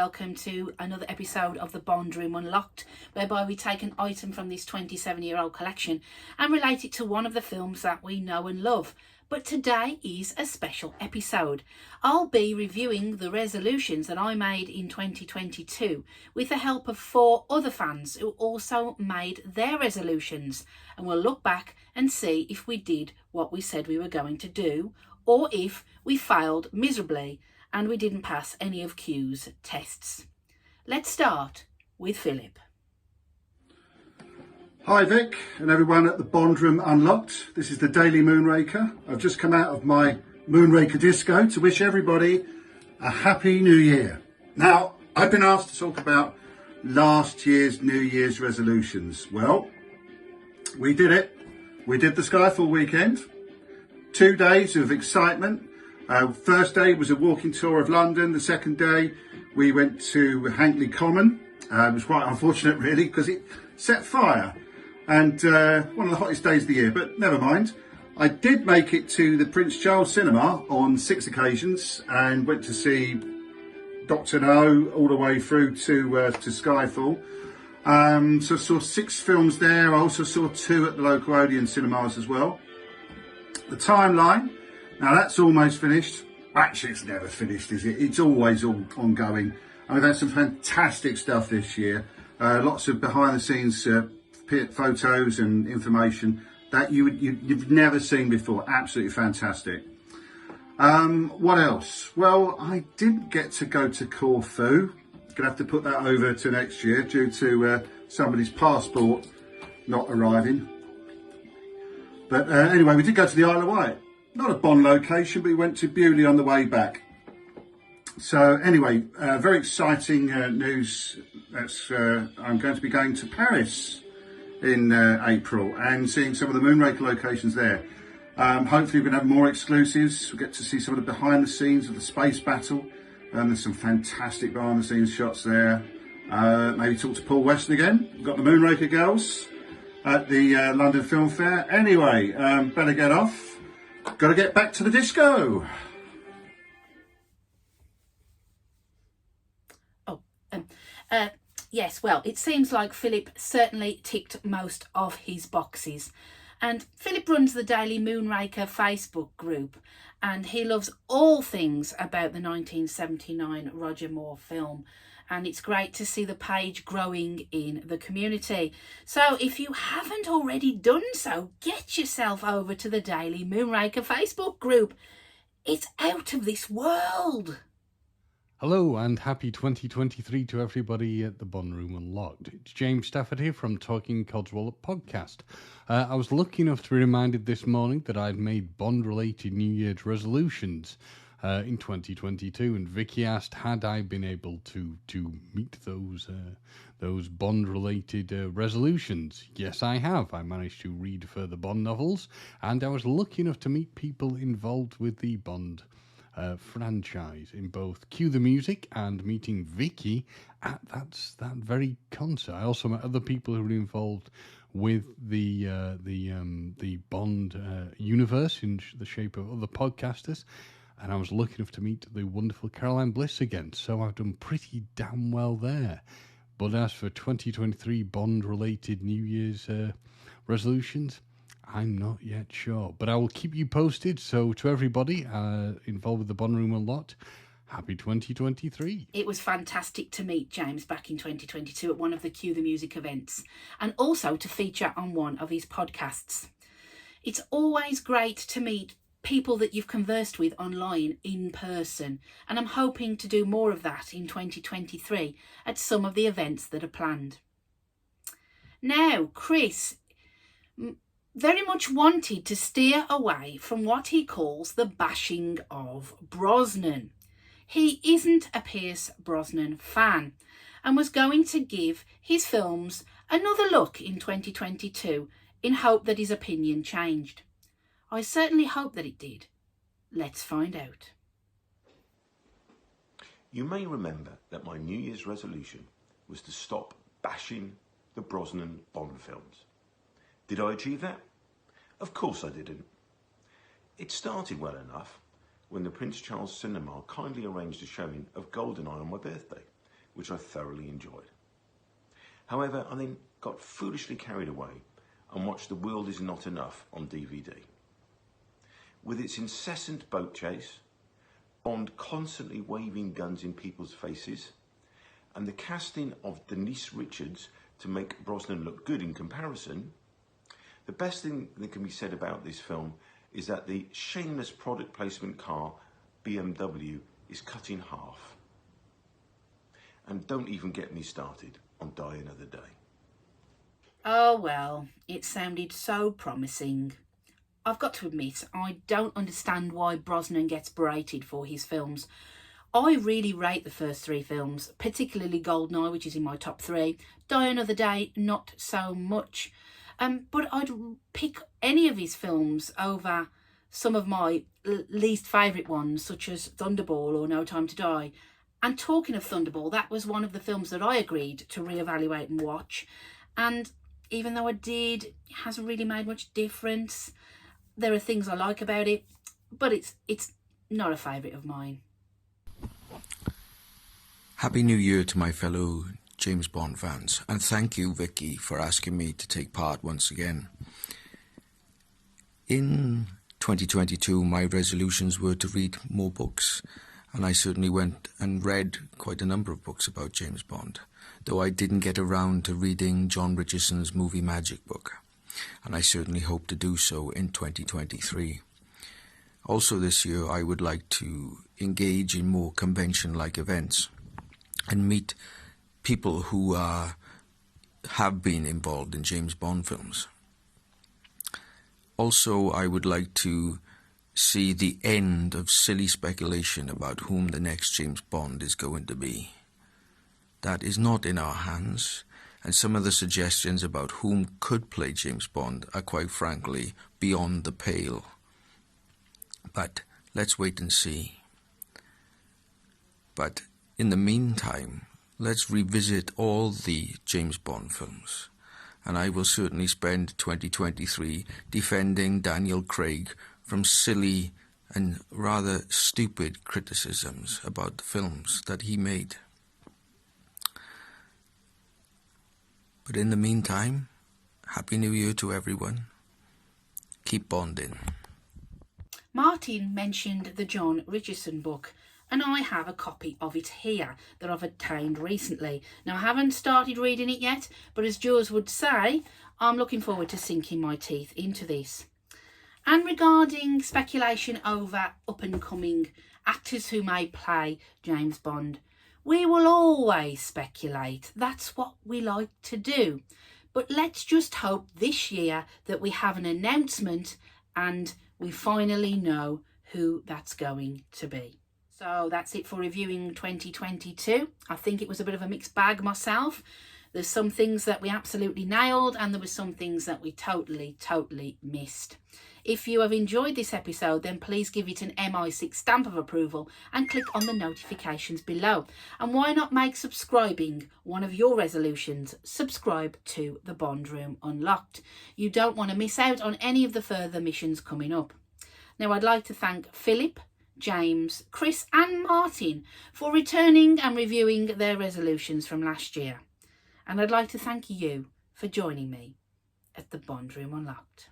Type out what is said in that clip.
welcome to another episode of the Bond Room Unlocked, whereby we take an item from this 27-year-old collection and relate it to one of the films that we know and love. But today is a special episode. I'll be reviewing the resolutions that I made in 2022 with the help of 4 other fans who also made their resolutions, and we'll look back and see if we did what we said we were going to do, or if we failed miserably and we didn't pass any of Q's tests. Let's start with Philip. Hi Vic and everyone at the Bond Room Unlocked. This is the Daily Moonraker. I've just come out of my Moonraker disco to wish everybody a happy new year. Now, I've been asked to talk about last year's New Year's resolutions. Well, we did it. We did the Skyfall weekend. 2 days of excitement. First day was a walking tour of London. The second day we went to Hankley Common. It was quite unfortunate really because it set fire. And one of the hottest days of the year, but never mind. I did make it to the Prince Charles Cinema on 6 occasions and went to see Dr. No all the way through to Skyfall. So I saw 6 films there. I also saw 2 at the local Oatten cinemas as well. The timeline, now that's almost finished. Actually, it's never finished, is it? It's always all ongoing. And we've had some fantastic stuff this year. Lots of behind the scenes photos and information that you've never seen before. Absolutely fantastic. What else? Well, I didn't get to go to Corfu. Gonna have to put that over to next year due to somebody's passport not arriving. But anyway, we did go to the Isle of Wight. Not a Bond location, but we went to Bewley on the way back. So anyway, very exciting news. I'm going to be going to Paris in April and seeing some of the Moonraker locations there. Hopefully we're going to have more exclusives. We'll get to see some of the behind the scenes of the space battle. There's some fantastic behind the scenes shots there. Maybe talk to Paul Weston again. We've got the Moonraker girls at the London Film Fair. Anyway, better get off. Got to get back to the disco. Yes, well, it seems like Philip certainly ticked most of his boxes. And Philip runs the Daily Moonraker Facebook group, and he loves all things about the 1979 Roger Moore film. And it's great to see the page growing in the community. So if you haven't already done so, get yourself over to the Daily Moonraker Facebook group. It's out of this world. Hello and happy 2023 to everybody at the Bond Room Unlocked. It's James Stafford here from Talking Codswallop podcast. I was lucky enough to be reminded this morning that I'd made Bond-related New Year's resolutions in 2022, and Vicky asked had I been able to meet those Bond-related resolutions. Yes, I have. I managed to read further Bond novels, and I was lucky enough to meet people involved with the Bond franchise in both Cue the Music and meeting Vicky at that very concert. I also met other people who were involved with the Bond universe in the shape of other podcasters, and I was lucky enough to meet the wonderful Caroline Bliss again, so I've done pretty damn well there. But as for 2023 Bond-related New Year's resolutions, I'm not yet sure, but I will keep you posted. So to everybody involved with the Bond Room Unlocked, happy 2023. It was fantastic to meet James back in 2022 at one of the Cue the Music events, and also to feature on one of his podcasts. It's always great to meet people that you've conversed with online in person, and I'm hoping to do more of that in 2023 at some of the events that are planned. Now, Chris very much wanted to steer away from what he calls the bashing of Brosnan. He isn't a Pierce Brosnan fan and was going to give his films another look in 2022 in hope that his opinion changed. I certainly hope that it did. Let's find out. You may remember that my New Year's resolution was to stop bashing the Brosnan Bond films. Did I achieve that? Of course I didn't. It started well enough when the Prince Charles Cinema kindly arranged a showing of GoldenEye on my birthday. which I thoroughly enjoyed. However, I then got foolishly carried away and watched The World Is Not Enough on DVD. With its incessant boat chase, Bond constantly waving guns in people's faces, and the casting of Denise Richards to make Brosnan look good in comparison, the best thing that can be said about this film is that the shameless product placement car BMW is cut in half. And don't even get me started on Die Another Day. Oh well, it sounded so promising. I've got to admit, I don't understand why Brosnan gets berated for his films. I really rate the first three films, particularly Goldeneye, which is in my top 3. Die Another Day, not so much. But I'd pick any of his films over some of my least favourite ones, such as Thunderball or No Time to Die. And talking of Thunderball, that was one of the films that I agreed to reevaluate and watch. And even though I did, it hasn't really made much difference. There are things I like about it, but it's not a favourite of mine. Happy New Year to my fellow James Bond fans, and thank you, Vicky, for asking me to take part once again. In 2022, my resolutions were to read more books, and I certainly went and read quite a number of books about James Bond, though I didn't get around to reading John Richardson's Movie Magic book, and I certainly hope to do so in 2023. Also this year, I would like to engage in more convention-like events and meet people who have been involved in James Bond films. Also, I would like to see the end of silly speculation about whom the next James Bond is going to be. That is not in our hands, and some of the suggestions about whom could play James Bond are quite frankly beyond the pale. But let's wait and see. But in the meantime, let's revisit all the James Bond films, and I will certainly spend 2023 defending Daniel Craig from silly and rather stupid criticisms about the films that he made. But in the meantime, Happy New Year to everyone. Keep bonding. Martyn mentioned the John Richardson book, and I have a copy of it here that I've obtained recently. Now, I haven't started reading it yet, but as Jules would say, I'm looking forward to sinking my teeth into this. And regarding speculation over up-and-coming actors who may play James Bond, we will always speculate. That's what we like to do. But let's just hope this year that we have an announcement and we finally know who that's going to be. So that's it for reviewing 2022. I think it was a bit of a mixed bag myself. There's some things that we absolutely nailed and there were some things that we totally missed. If you have enjoyed this episode, then please give it an MI6 stamp of approval and click on the notifications below. And why not make subscribing one of your resolutions? Subscribe to the Bond Room Unlocked. You don't want to miss out on any of the further missions coming up. Now, I'd like to thank Philip, James, Chris and Martyn for returning and reviewing their resolutions from last year. And I'd like to thank you for joining me at the Bond Room Unlocked.